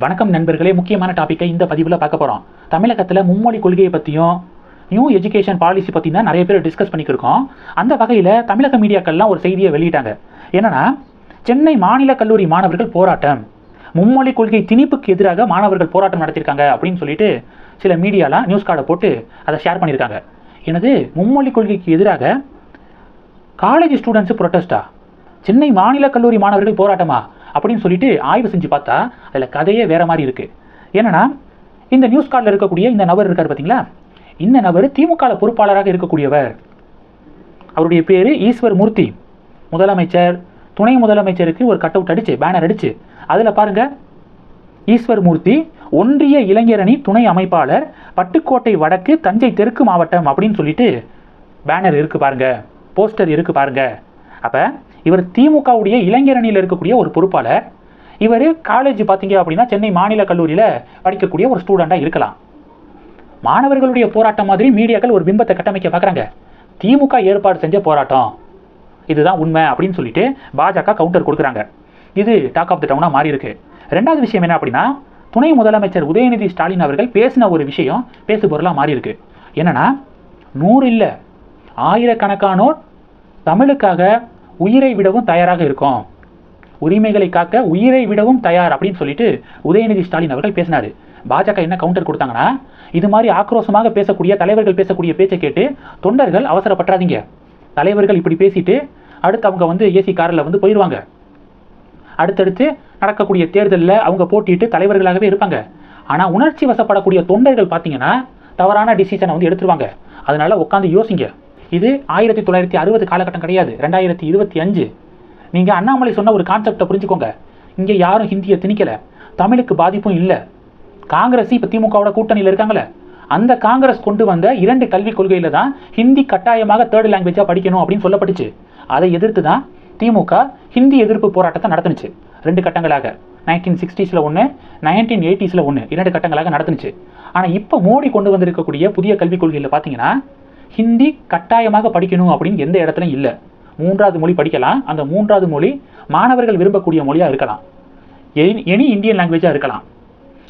வணக்கம் நண்பர்களே, முக்கியமான டாப்பிக்கை இந்த பதிவில் பார்க்க போகிறோம். தமிழகத்தில் மும்மொழி கொள்கையை பற்றியும் நியூ எஜுகேஷன் பாலிசி பற்றி தான் நிறைய பேர் டிஸ்கஸ் பண்ணிக்கிருக்கோம். அந்த வகையில் தமிழக மீடியாக்கள்லாம் ஒரு செய்தியை வெளியிட்டாங்க. என்னன்னா, சென்னை மாநில கல்லூரி மாணவர்கள் போராட்டம், மும்மொழி கொள்கை திணிப்புக்கு எதிராக மாணவர்கள் போராட்டம் நடத்தியிருக்காங்க அப்படின்னு சொல்லிட்டு சில மீடியாலாம் நியூஸ் கார்டை போட்டு அதை ஷேர் பண்ணியிருக்காங்க. எனது மும்மொழி கொள்கைக்கு எதிராக காலேஜ் ஸ்டூடெண்ட்ஸு ப்ரொட்டஸ்டா, சென்னை மாநில கல்லூரி மாணவர்கள் போராட்டமா அப்படின்னு சொல்லிட்டு ஆய்வு செஞ்சு பார்த்தா அதில் கதையே வேற மாதிரி இருக்குது. ஏன்னா, இந்த நியூஸ் கார்டில் இருக்கக்கூடிய இந்த நபர் இருக்கார் பார்த்தீங்களா, இந்த நபர் திமுக பொறுப்பாளராக இருக்கக்கூடியவர். அவருடைய பேர் ஈஸ்வர் மூர்த்தி. முதலமைச்சர், துணை முதலமைச்சருக்கு ஒரு கட் அவுட் அடிச்சு, பேனர் அடிச்சு, அதில் பாருங்க, ஈஸ்வர் மூர்த்தி ஒன்றிய இளைஞரணி துணை அமைப்பாளர், பட்டுக்கோட்டை வடக்கு தஞ்சை தெற்கு மாவட்டம் அப்படின்னு சொல்லிட்டு பேனர் இருக்கு பாருங்க, போஸ்டர் இருக்கு பாருங்க. அப்போ இவர் திமுகவுடைய இளைஞரணியில் இருக்கக்கூடிய ஒரு பொறுப்பாளர். இவர் காலேஜ் பார்த்தீங்க அப்படின்னா சென்னை மாநில கல்லூரியில் படிக்கக்கூடிய ஒரு ஸ்டூடெண்டாக இருக்கலாம். மாணவர்களுடைய போராட்டம் மாதிரி மீடியாக்கள் ஒரு பிம்பத்தை கட்டமைக்க பார்க்குறாங்க. திமுக ஏற்பாடு செஞ்ச போராட்டம், இதுதான் உண்மை அப்படின்னு சொல்லிட்டு பாஜக கவுண்டர் கொடுக்குறாங்க. இது டாக் ஆஃப் த டவுனாக மாறி இருக்கு. ரெண்டாவது விஷயம் என்ன அப்படின்னா, துணை முதலமைச்சர் உதயநிதி ஸ்டாலின் அவர்கள் பேசின ஒரு விஷயம் பேசு பொருளாக மாறி இருக்கு. என்னன்னா, 100 இல்லை 1000கணக்கானோர் தமிழுக்காக உயிரை விடவும் தயாராக இருக்கும், உரிமைகளை காக்க உயிரை விடவும் தயார் அப்படின்னு சொல்லிட்டு உதயநிதி ஸ்டாலின் அவர்கள் பேசினார். பாஜக என்ன கவுண்டர் கொடுத்தாங்கன்னா, இது மாதிரி ஆக்ரோஷமாக பேசக்கூடிய தலைவர்கள் பேசக்கூடிய பேச்சை கேட்டு தொண்டர்கள் அவசரப்பட்டாதீங்க, தலைவர்கள் இப்படி பேசிட்டு அடுத்து அவங்க ஏசி காரில் போயிடுவாங்க, அடுத்தடுத்து நடக்கக்கூடிய தேர்தலில் அவங்க போட்டிட்டு தலைவர்களாகவே இருப்பாங்க. ஆனால் உணர்ச்சி வசப்படக்கூடிய தொண்டர்கள் பார்த்தீங்கன்னா தவறான டிசிஷனை எடுத்துருவாங்க. அதனால உட்காந்து யோசிங்க. இது 1960 காலகட்டம் கிடையாது, 2025. நீங்கள் அண்ணாமலை சொன்ன ஒரு கான்செப்டை புரிஞ்சுக்கோங்க. இங்கே யாரும் ஹிந்தியை திணிக்கலை, தமிழுக்கு பாதிப்பும் இல்லை. காங்கிரஸ் இப்போ திமுகவோட கூட்டணியில் இருக்காங்களே, அந்த காங்கிரஸ் கொண்டு வந்த 2 கல்விக் கொள்கையில் தான் ஹிந்தி கட்டாயமாக 3rd லாங்குவேஜாக படிக்கணும் அப்படின்னு சொல்லப்பட்டுச்சு. அதை எதிர்த்து தான் திமுக ஹிந்தி எதிர்ப்பு போராட்டத்தை நடத்துனுச்சு 2 கட்டங்களாக. 1960s ஒன்று, 1980s ஒன்று, 2 கட்டங்களாக நடத்துனுச்சு. ஆனால் இப்போ மோடி கொண்டு வந்திருக்கக்கூடிய புதிய கல்விக் கொள்கையில் பார்த்தீங்கன்னா ஹிந்தி கட்டாயமாக படிக்கணும் அப்படின்னு எந்த இடத்துலையும் இல்லை. 3வது மொழி படிக்கலாம், அந்த 3வது மொழி மாணவர்கள் விரும்பக்கூடிய மொழியாக இருக்கலாம், எனி இந்தியன் லாங்குவேஜாக இருக்கலாம்,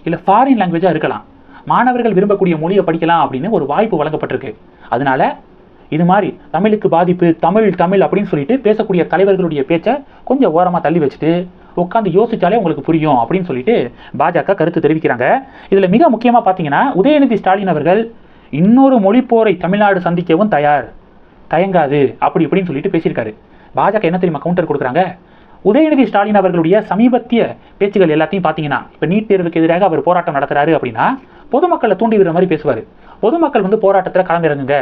இல்லை ஃபாரின் லாங்குவேஜாக இருக்கலாம், மாணவர்கள் விரும்பக்கூடிய மொழியை படிக்கலாம் அப்படின்னு ஒரு வாய்ப்பு வழங்கப்பட்டிருக்கு. அதனால இது மாதிரி தமிழுக்கு பாதிப்பு, தமிழ் தமிழ் அப்படின்னு சொல்லிட்டு பேசக்கூடிய தலைவர்களுடைய பேச்சை கொஞ்சம் ஓரமாக தள்ளி வச்சுட்டு உட்காந்து யோசிச்சாலே உங்களுக்கு புரியும் அப்படின்னு சொல்லிட்டு பாஜக கருத்து தெரிவிக்கிறாங்க. இதில் மிக முக்கியமாக பார்த்தீங்கன்னா, உதயநிதி ஸ்டாலின் அவர்கள் இன்னொரு மொழிப்போரை தமிழ்நாடு சந்திக்கவும் தயங்காது அப்படி இப்படின்னு சொல்லிட்டு பேசியிருக்காரு. பாஜக என்ன தெரியுமா கவுண்டர் கொடுக்குறாங்க, உதயநிதி ஸ்டாலின் அவர்களுடைய சமீபத்திய பேச்சுகள் எல்லாத்தையும் பார்த்தீங்கன்னா, இப்போ நீட் தேர்வுக்கு எதிராக அவர் போராட்டம் நடத்துறாரு அப்படின்னா பொதுமக்களை தூண்டி விடுற மாதிரி பேசுவார். பொதுமக்கள் போராட்டத்தில் களமிறங்குங்க,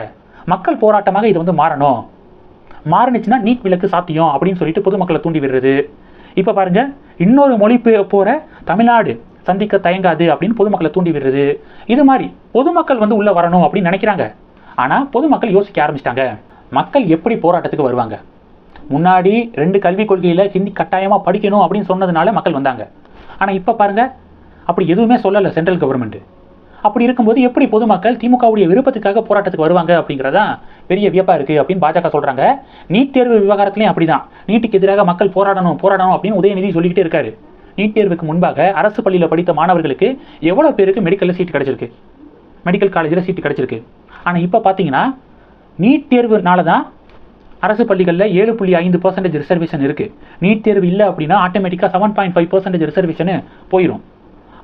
மக்கள் போராட்டமாக இது மாறணும், மாறுனுச்சுன்னா நீட் விலக்கு சாத்தியம் அப்படின்னு சொல்லிட்டு பொதுமக்களை தூண்டி விடுறது. இப்போ பாருங்க, இன்னொரு மொழி போற தமிழ்நாடு சந்திக்க தயங்காது அப்படின்னு பொதுமக்களை தூண்டி விடுறது. இது மாதிரி பொதுமக்கள் உள்ள வரணும் அப்படின்னு நினைக்கிறாங்க. ஆனால் பொதுமக்கள் யோசிக்க ஆரம்பிச்சிட்டாங்க. மக்கள் எப்படி போராட்டத்துக்கு வருவாங்க? முன்னாடி 2 கல்விக் கொள்கையில் ஹிந்தி கட்டாயமாக படிக்கணும் அப்படின்னு சொன்னதுனால மக்கள் வந்தாங்க. ஆனால் இப்போ பாருங்க, அப்படி எதுவுமே சொல்லலை சென்ட்ரல் கவர்மெண்ட். அப்படி இருக்கும்போது எப்படி பொதுமக்கள் திமுகவுடைய விருப்பத்துக்காக போராட்டத்துக்கு வருவாங்க அப்படிங்கிறதான் பெரிய வியப்பாக இருக்குது அப்படின்னு பாஜக சொல்கிறாங்க. நீட் தேர்வு விவகாரத்துலையும் அப்படிதான், நீட்டுக்கு எதிராக மக்கள் போராடணும் அப்படின்னு உதயநிதி சொல்லிக்கிட்டே இருக்காரு. நீட் தேர்வுக்கு முன்பாக அரசு பள்ளியில் படித்த மாணவர்களுக்கு எவ்வளோ பேருக்கு மெடிக்கலில் சீட் கிடச்சிருக்கு, மெடிக்கல் காலேஜில் சீட்டு கிடச்சிருக்கு. ஆனால் இப்போ பார்த்தீங்கன்னா நீட் தேர்வுனால தான் அரசு பள்ளிகளில் 7.5% ரிசர்வேஷன் இருக்குது. நீட் தேர்வு இல்லை அப்படின்னா ஆட்டோமேட்டிக்காக 7.5% ரிசர்வேஷனு போயிடும்.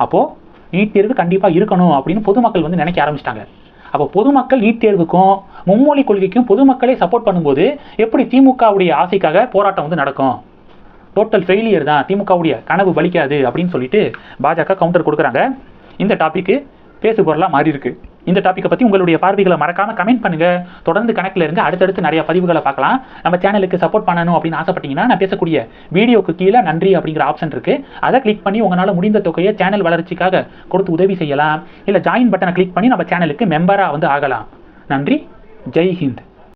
அப்போது நீட் தேர்வு கண்டிப்பாக இருக்கணும் அப்படின்னு பொதுமக்கள் நினைக்க ஆரம்பிச்சிட்டாங்க. அப்போ பொதுமக்கள் நீட் தேர்வுக்கும் மும்மொழி கொள்கைக்கும் பொதுமக்களே சப்போர்ட் பண்ணும்போது எப்படி திமுகவுடைய ஆசைக்காக போராட்டம் நடக்கும்? டோட்டல் ஃபெயிலியர் தான், திமுகவுடைய கனவு பலிக்காது அப்படின்னு சொல்லிட்டு பாஜக கவுண்டர் கொடுக்குறாங்க. இந்த டாப்பிக்கு பேசு பொருளாக மாறி இருக்கு. இந்த டாப்பிக்கை பற்றி உங்களுடைய பார்வைகளை மறக்காமல் கமெண்ட் பண்ணுங்கள். தொடர்ந்து கணக்கில் இருங்க, அடுத்தடுத்து நிறைய பதிவுகளை பார்க்கலாம். நம்ம சேனலுக்கு சப்போர்ட் பண்ணணும் அப்படின்னு ஆசைப்பட்டீங்கன்னா, நான் பேசக்கூடிய வீடியோக்கு கீழே நன்றி அப்படிங்கிற ஆப்ஷன் இருக்குது, அதை கிளிக் பண்ணி உங்களால் முடிந்த தொகையை சேனல் வளர்ச்சிக்காக கொடுத்து உதவி செய்யலாம். இல்லை ஜாயின் பட்டனை கிளிக் பண்ணி நம்ம சேனலுக்கு மெம்பராக ஆகலாம். நன்றி, ஜெய் ஹிந்த்.